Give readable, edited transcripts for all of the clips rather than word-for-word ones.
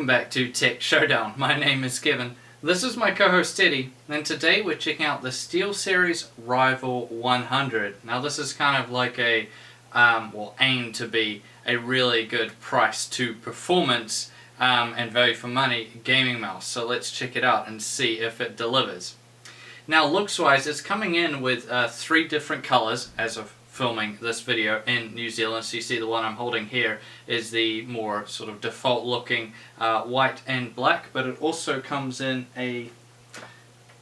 welcome back to Tech Showdown. My name is Kevin. This is my co-host Teddy, and today we're checking out the SteelSeries Rival 100. Now this is kind of like a, aimed to be a really good price to performance and value for money gaming mouse. So let's check it out and see if it delivers. Now looks wise, it's coming in with 3 different colors as of filming this video in New Zealand. So you see the one I'm holding here is the more sort of default looking white and black, but it also comes in a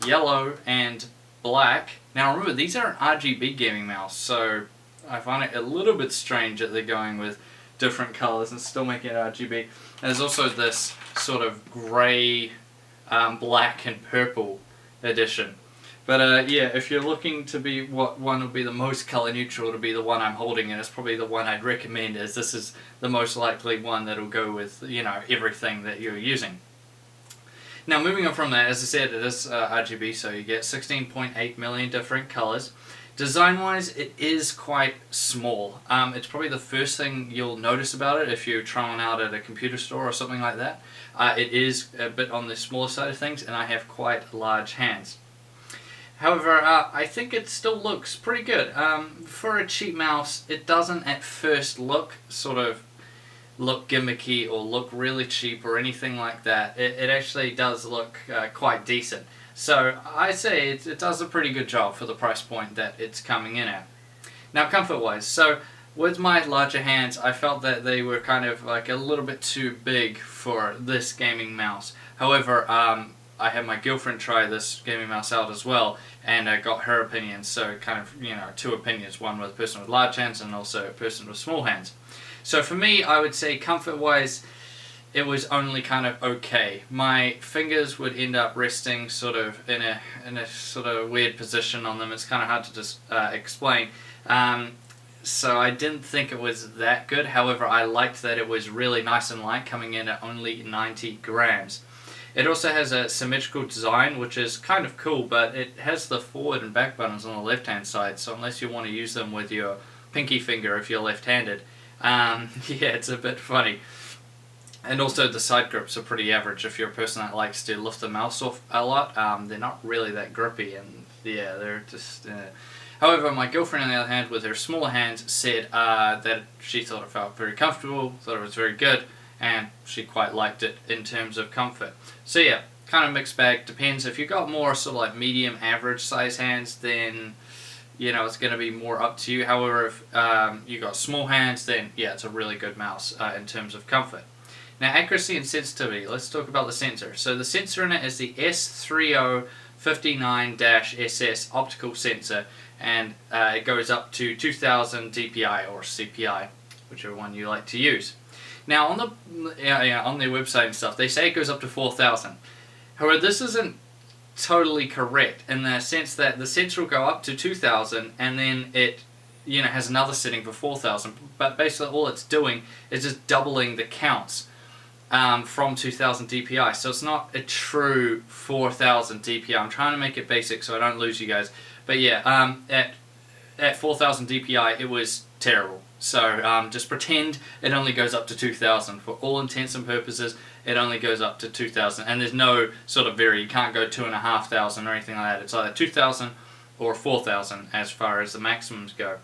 yellow and black. Now remember, these are an RGB gaming mouse, so I find it a little bit strange that they're going with different colors and still making it RGB. And there's also this sort of grey, black and purple edition. But yeah, if you're looking to be what one would be the most color neutral, to be the one I'm holding, and it's probably the one I'd recommend, as this is the most likely one that'll go with, you know, everything that you're using. Now moving on from that, as I said, it is RGB, so you get 16.8 million different colors. Design wise, it is quite small. It's probably the first thing you'll notice about it if you're trying out at a computer store or something like that. It is a bit on the smaller side of things, and I have quite large hands. However, I think it still looks pretty good. For a cheap mouse, it doesn't at first look gimmicky or look really cheap or anything like that. It actually does look quite decent. So I say it does a pretty good job for the price point that it's coming in at. Now comfort-wise, so with my larger hands, I felt that they were kind of like a little bit too big for this gaming mouse. However, I had my girlfriend try this gaming mouse out as well, and I got her opinion. So kind of, you know, 2 opinions, one with a person with large hands and also a person with small hands. So for me, I would say comfort wise, it was only kind of okay. My fingers would end up resting sort of in a sort of weird position on them. It's kind of hard to just explain. So I didn't think it was that good. However, I liked that it was really nice and light, coming in at only 90 grams. It also has a symmetrical design, which is kind of cool, but it has the forward and back buttons on the left hand side, so unless you want to use them with your pinky finger if you're left-handed, yeah, it's a bit funny. And also the side grips are pretty average if you're a person that likes to lift the mouse off a lot. They're not really that grippy, and yeah, they're just... However, my girlfriend on the other hand, with her smaller hands, said that she thought it felt very comfortable, thought it was very good, and she quite liked it in terms of comfort. So yeah, kind of mixed bag. Depends. If you've got more sort of like medium average size hands, then you know it's going to be more up to you. However, if you've got small hands, then yeah, it's a really good mouse in terms of comfort. Now accuracy and sensitivity. Let's talk about the sensor. So the sensor in it is the S3059-SS optical sensor, and it goes up to 2000 dpi or CPI, whichever one you like to use. Now on their website and stuff, they say it goes up to 4,000. However, this isn't totally correct in the sense that the sensor will go up to 2,000 and then it, you know, has another setting for 4,000. But basically all it's doing is just doubling the counts from 2000 dpi. So it's not a true 4,000 dpi. I'm trying to make it basic so I don't lose you guys. But yeah, at 4,000 dpi it was terrible. So just pretend it only goes up to 2,000. For all intents and purposes, it only goes up to 2,000. And there's no sort of you can't go 2,500 or anything like that. It's either 2,000 or 4,000 as far as the maximums go.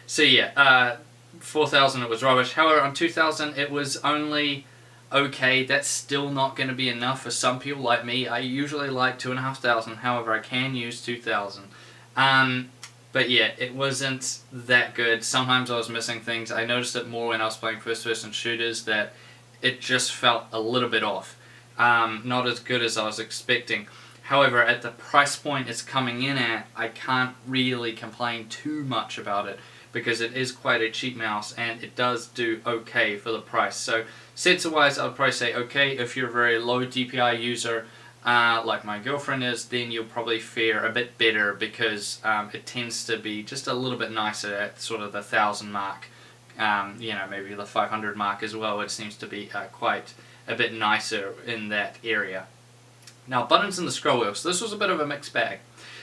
So yeah, 4,000 it was rubbish. However, on 2,000 it was only okay. That's still not going to be enough for some people like me. I usually like 2,500. However, I can use 2,000. But yeah, it wasn't that good. Sometimes I was missing things. I noticed it more when I was playing first-person shooters, that it just felt a little bit off. Not as good as I was expecting. However, at the price point it's coming in at, I can't really complain too much about it, because it is quite a cheap mouse and it does do okay for the price. So sensor-wise, I would probably say okay. If you're a very low DPI user, like my girlfriend is, then you'll probably fare a bit better, because it tends to be just a little bit nicer at sort of the 1,000 mark. You know, maybe the 500 mark as well. It seems to be quite a bit nicer in that area. Now buttons and the scroll wheel. So this was a bit of a mixed bag.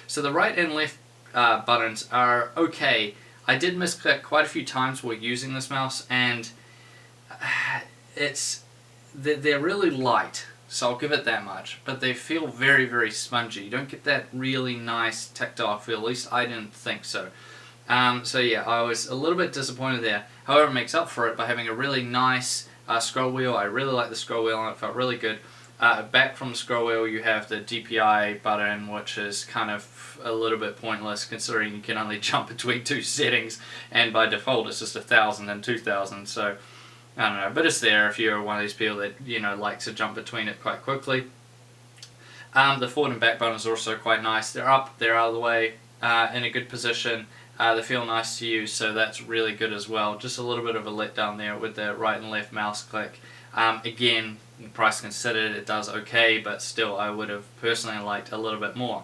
So the right and left buttons are okay. I did misclick quite a few times while using this mouse, and it's they're really light, so I'll give it that much, but they feel very, very spongy. You don't get that really nice tactile feel, at least I didn't think so. So yeah, I was a little bit disappointed there. However, it makes up for it by having a really nice scroll wheel. I really like the scroll wheel and it felt really good. Back from the scroll wheel you have the DPI button, which is kind of a little bit pointless considering you can only jump between 2 settings, and by default it's just 1000 and 2000, so I don't know, but it's there if you're one of these people that, you know, likes to jump between it quite quickly. The forward and back buttons are also quite nice. They're up, they're out of the way, in a good position. They feel nice to use, so that's really good as well. Just a little bit of a letdown there with the right and left mouse click. Again, price considered, it does okay, but still I would have personally liked a little bit more.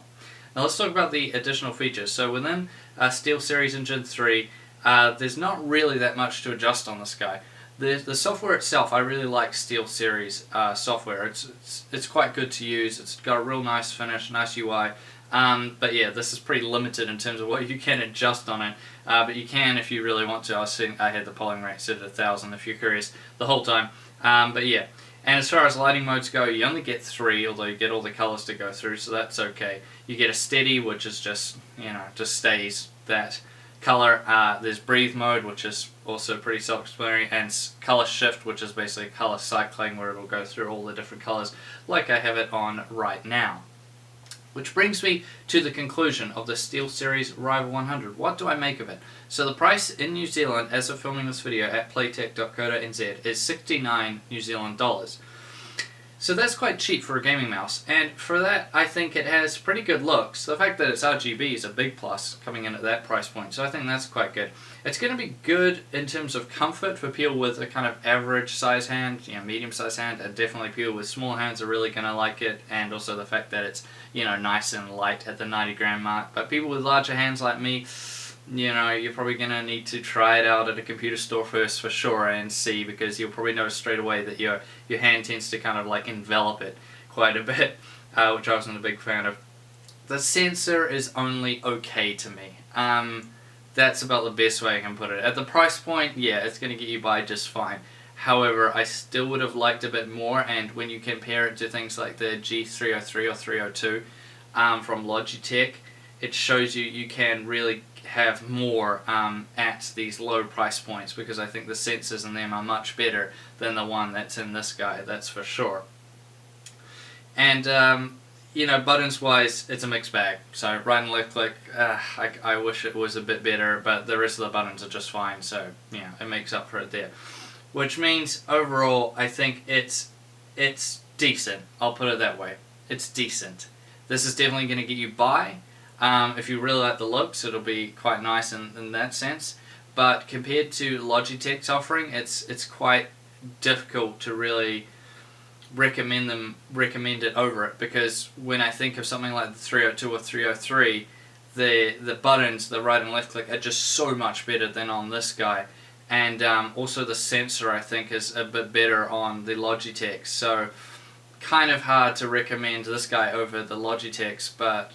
Now let's talk about the additional features. So within SteelSeries Engine 3, there's not really that much to adjust on this guy. The software itself, I really like SteelSeries software. It's quite good to use. It's got a real nice finish, nice UI. But yeah, this is pretty limited in terms of what you can adjust on it. But you can if you really want to. I had the polling rate set at 1000 if you're curious the whole time. But yeah, and as far as lighting modes go, you only get 3, although you get all the colors to go through, so that's okay. You get a steady, which is just, you know, just stays that color. There's breathe mode, which is also pretty self-explanatory, and color shift, which is basically color cycling, where it'll go through all the different colors like I have it on right now. Which brings me to the conclusion of the SteelSeries Rival 100. What do I make of it? So the price in New Zealand, as of filming this video at playtech.co.nz, is 69 New Zealand dollars. So that's quite cheap for a gaming mouse, and for that I think it has pretty good looks. The fact that it's RGB is a big plus coming in at that price point, so I think that's quite good. It's going to be good in terms of comfort for people with a kind of average size hand, you know, medium size hand, and definitely people with small hands are really going to like it, and also the fact that it's, you know, nice and light at the 90 gram mark. But people with larger hands like me, you know, you're probably going to need to try it out at a computer store first for sure and see, because you'll probably notice straight away that your hand tends to kind of like envelop it quite a bit, which I wasn't a big fan of. The sensor is only okay to me. That's about the best way I can put it. At the price point, yeah, it's going to get you by just fine. However, I still would have liked a bit more, and when you compare it to things like the G303 or 302 from Logitech, it shows you can really have more at these low price points, because I think the sensors in them are much better than the one that's in this guy, that's for sure. And you know, buttons wise, it's a mixed bag. So right and left click, I wish it was a bit better, but the rest of the buttons are just fine, so yeah, it makes up for it there. Which means overall I think it's decent. I'll put it that way. It's decent. This is definitely going to get you by. If you really like the looks, it'll be quite nice in that sense. But compared to Logitech's offering, it's quite difficult to really recommend it over it, because when I think of something like the 302 or 303, the buttons, the right and left click, are just so much better than on this guy. And also the sensor, I think, is a bit better on the Logitech, so kind of hard to recommend this guy over the Logitech's, but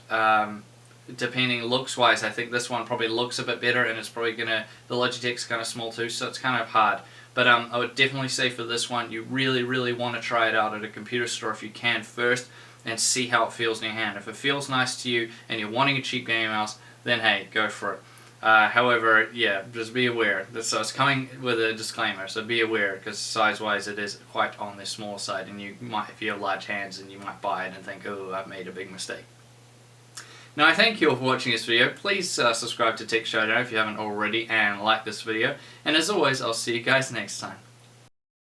depending looks wise, I think this one probably looks a bit better, and it's probably the Logitech's kind of small too, so it's kind of hard. But I would definitely say for this one, you really want to try it out at a computer store if you can first, and see how it feels in your hand. If it feels nice to you and you're wanting a cheap gaming mouse, then hey, go for it. However, yeah, just be aware. So it's coming with a disclaimer, so be aware, because size-wise it is quite on the small side, and you might, if you have large hands, and you might buy it and think, oh, I've made a big mistake. Now, I thank you all for watching this video. Please subscribe to Tech Showdown if you haven't already, and like this video. And as always, I'll see you guys next time.